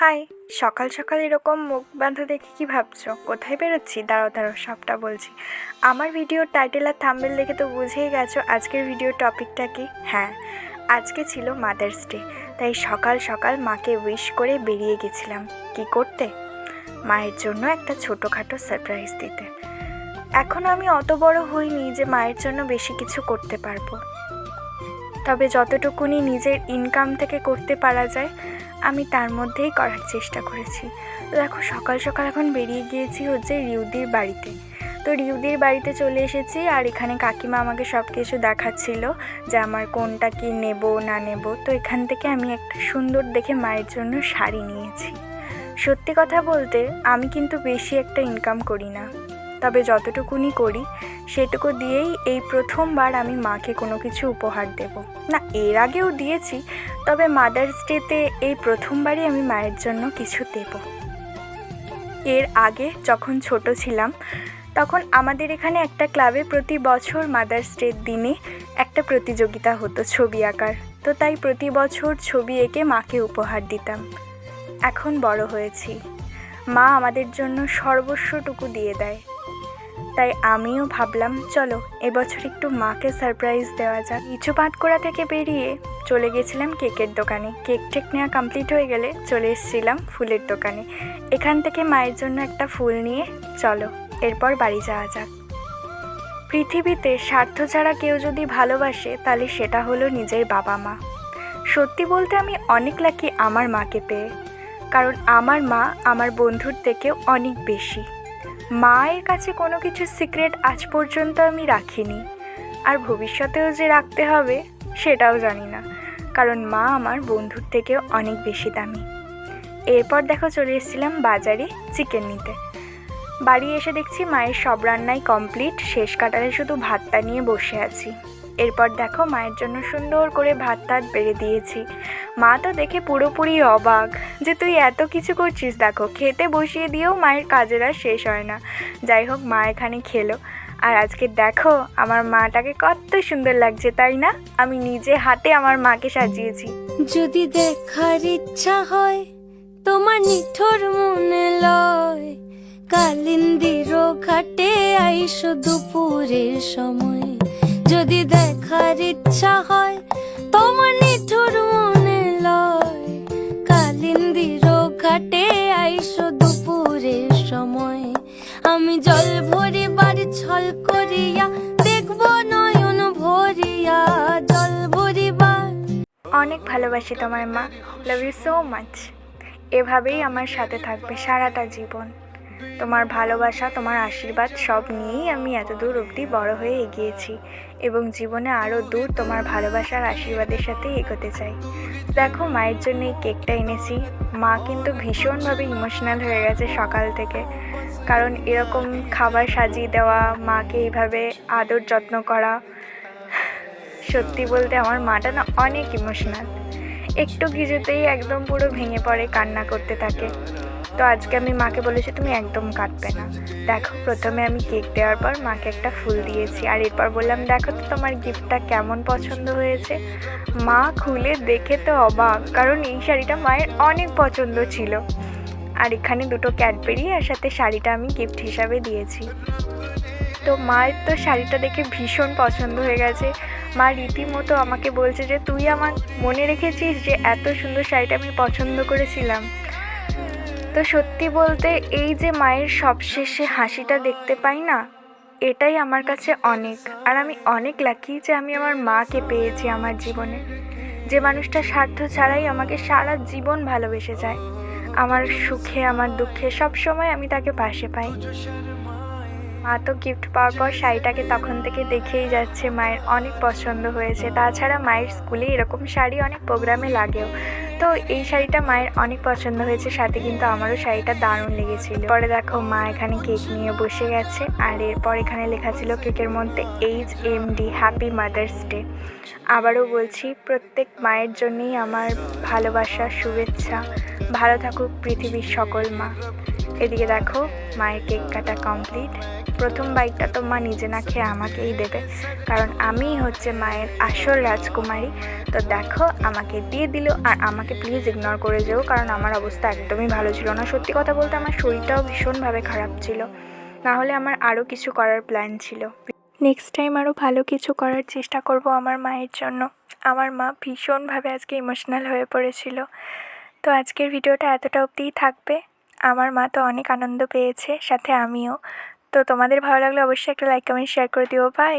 High, সকাল সকাল এরকম মুখ বাঁধা দেখে কি ভাবছো? কোথায় বেরোচ্ছি? দাঁড়াও দাঁড়াও, সবটা বলছি। আমার ভিডিওর টাইটেল আর থাম্বনেল দেখে তো বুঝেই গেছো আজকের ভিডিওর টপিকটা কি। হ্যাঁ, আজকে ছিল মাদার্স ডে, তাই সকাল সকাল মাকে উইশ করে বেরিয়ে গেছিলাম। কি করতে? মায়ের জন্য একটা ছোটোখাটো সারপ্রাইজ দিতে। এখনও আমি অত বড় হইনি যে মায়ের জন্য বেশি কিছু করতে পারবো, তবে যতটুকুনি নিজের ইনকাম থেকে করতে পারা যায় আমি তার মধ্যেই করার চেষ্টা করেছি। তো দেখো, সকাল সকাল এখন বেরিয়ে গিয়েছি হচ্ছে রিউদির বাড়িতে। তো রিউদির বাড়িতে চলে এসেছি, আর এখানে কাকিমা আমাকে সব কিছু দেখাচ্ছিল যে আমার কোনটা কি নেব না নেব। তো এখান থেকে আমি একটা সুন্দর দেখে মায়ের জন্য শাড়ি নিয়েছি। সত্যি কথা বলতে আমি কিন্তু বেশি একটা ইনকাম করি না, তবে যতটুকুনি করি সেটুকু দিয়েই এই প্রথমবার আমি মাকে কোনো কিছু উপহার দেব। না, এর আগেও দিয়েছি, তবে মাদার্স ডেতে এই প্রথমবারই আমি মায়ের জন্য কিছু দেব। এর আগে যখন ছোট ছিলাম তখন আমাদের এখানে একটা ক্লাবে প্রতি বছর মাদার্স ডের দিনে একটা প্রতিযোগিতা হতো ছবি আঁকার। তো তাই প্রতি বছর ছবি এঁকে মাকে উপহার দিতাম। এখন বড় হয়েছি, মা আমাদের জন্য সর্বস্বটুকু দিয়ে দেয়, তাই আমিও ভাবলাম চলো এবছর একটু মাকে সারপ্রাইজ দেওয়া যাক। কিছু পাটকোড়া থেকে বেরিয়ে চলে গেছিলাম কেকের দোকানে। কেক টেক নেওয়া কমপ্লিট হয়ে গেলে চলে এসেছিলাম ফুলের দোকানে। এখান থেকে মায়ের জন্য একটা ফুল নিয়ে চলো এরপর বাড়ি যাওয়া যাক। পৃথিবীতে স্বার্থ ছাড়া কেউ যদি ভালোবাসে তাহলে সেটা হলো নিজের বাবা মা। সত্যি বলতে আমি অনেক লাকি আমার মাকে পেয়ে, কারণ আমার মা আমার বন্ধুর থেকেও অনেক বেশি। মায়ের কাছে কোনো কিছু সিক্রেট আজ পর্যন্ত আমি রাখিনি, আর ভবিষ্যতেও যে রাখতে হবে সেটাও জানি না, কারণ মা আমার বন্ধুর থেকেও অনেক বেশি দামি। এরপর দেখো চলে এসেছিলাম বাজারে চিকেন নিতে। বাড়ি এসে দেখছি মায়ের সব রান্নাই কমপ্লিট, শেষ কাটারে শুধু ভাতটা নিয়ে বসে আছি। এরপর দেখো মায়ের জন্য সুন্দর করে ভাত টাত বেড়ে দিয়েছি। মা তো দেখে পুরোপুরি অবাক যে তুই এত কিছু করছিস। দেখো, খেতে বসিয়ে দিয়েও মায়ের কাজের আর শেষ হয় না। যাই হোক, মা এখানে খেলো। আর আজকে দেখো আমার মাটাকে কত সুন্দর লাগছে, তাই না? আমি নিজে হাতে আমার মাকে সাজিয়েছি। যদি দেখার ইচ্ছা হয় তোমার নিঠোর মনে লয়, কালিন্দির ঘাটে আইসো দুপুরের সময়। যদি দেখার ইচ্ছা হয় তোমার নিঠোর মনে লয়, কালিন্দির ঘাটে আইসো দুপুরের সময়। আমি জল ভরিবার ছল করিয়া দেখব নয়ন ভরিয়া, জল ভরিবার। অনেক ভালোবাসি তোমার মা, লাভ ইউ সো মাচ। এভাবেই আমার সাথে থাকবে সারাটা জীবন। তোমার ভালোবাসা, তোমার আশীর্বাদ সব নিয়েই আমি এত দূর অবধি বড় হয়ে এগিয়েছি, এবং জীবনে আরও দূর তোমার ভালোবাসার আশীর্বাদের সাথেই এগোতে চাই। দেখো, মায়ের জন্য এই কেকটা এনেছি। মা কিন্তু ভীষণভাবে ইমোশনাল হয়ে গেছে সকাল থেকে, কারণ এরকম খাবার সাজিয়ে দেওয়া, মাকে এইভাবে আদর যত্ন করা, সত্যি বলতে আমার মাটা না অনেক ইমোশনাল। একটু কিছুতেই একদম পুরো ভেঙে পড়ে, কান্না করতে থাকে। তো আজকে আমি মাকে বলেছি তুমি একদম কাঁদবে না। দেখো, প্রথমে আমি কেক দেওয়ার পর মাকে একটা ফুল দিয়েছি, আর এরপর বললাম দেখো তো তোমার গিফটটা কেমন পছন্দ হয়েছে। মা খুলে দেখে তো অবাক, কারণ এই শাড়িটা মায়ের অনেক পছন্দ ছিল। আর এখানে দুটো ক্যাডবেরি আর সাথে শাড়িটা আমি গিফট হিসাবে দিয়েছি। তো মায়ের তো শাড়িটা দেখে ভীষণ পছন্দ হয়ে গেছে। মা রীতিমতো আমাকে বলছে যে তুই আমার মনে রেখেছিস যে এত সুন্দর শাড়িটা আমি পছন্দ করেছিলাম। তো সত্যি বলতে এই যে মায়ের সবশেষে হাসিটা দেখতে পাই না, এটাই আমার কাছে অনেক। আর আমি অনেক লাকি যে আমি আমার মাকে পেয়েছি আমার জীবনে, যে মানুষটা স্বার্থ ছাড়াই আমাকে সারা জীবন ভালোবেসে যায়। আমার সুখে আমার দুঃখে সব সময় আমি তাকে পাশে পাই। মা তো গিফট পাওয়ার পর শাড়িটাকে তখন থেকে দেখেই যাচ্ছে, মায়ের অনেক পছন্দ হয়েছে। তাছাড়া মায়ের স্কুলে এরকম শাড়ি অনেক প্রোগ্রামে লাগেও। তো এই শাড়িটা মায়ের অনেক পছন্দ হয়েছে, সাথে কিন্তু আমারও শাড়িটা দারুণ লেগেছিল। পরে দেখো মা এখানে কেক নিয়ে বসে গেছে, আর এরপর এখানে লেখা ছিল কেকের মধ্যে HMD হ্যাপি মাদার্স ডে। আবারও বলছি, প্রত্যেক মায়ের জন্যই আমার ভালোবাসা, শুভেচ্ছা। ভালো থাকুক পৃথিবীর সকল মা। এদিকে দেখো মায়ের কেক কাটা কমপ্লিট। প্রথম বাইকটা তো মা নিজে না খেয়ে আমাকেই দেবে, কারণ আমিই হচ্ছে মায়ের আসল রাজকুমারী। তো দেখো আমাকে দিয়ে দিল, আর আমাকে প্লিজ ইগনোর করে যেও, কারণ আমার অবস্থা একদমই ভালো ছিল না। সত্যি কথা বলতে আমার শরীরটাও ভীষণভাবে খারাপ ছিল, নাহলে আমার আরও কিছু করার প্ল্যান ছিল। নেক্সট টাইম আরও ভালো কিছু করার চেষ্টা করব আমার মায়ের জন্য। আমার মা ভীষণভাবে আজকে ইমোশনাল হয়ে পড়েছিল। তো আজকের ভিডিওটা এতটা অবধিই থাকবে। আমার মা তো অনেক আনন্দ পেয়েছে, সাথে আমিও। তো তোমাদের ভালো লাগলে অবশ্যই একটা লাইক কমেন্ট শেয়ার করে দিও। বাই।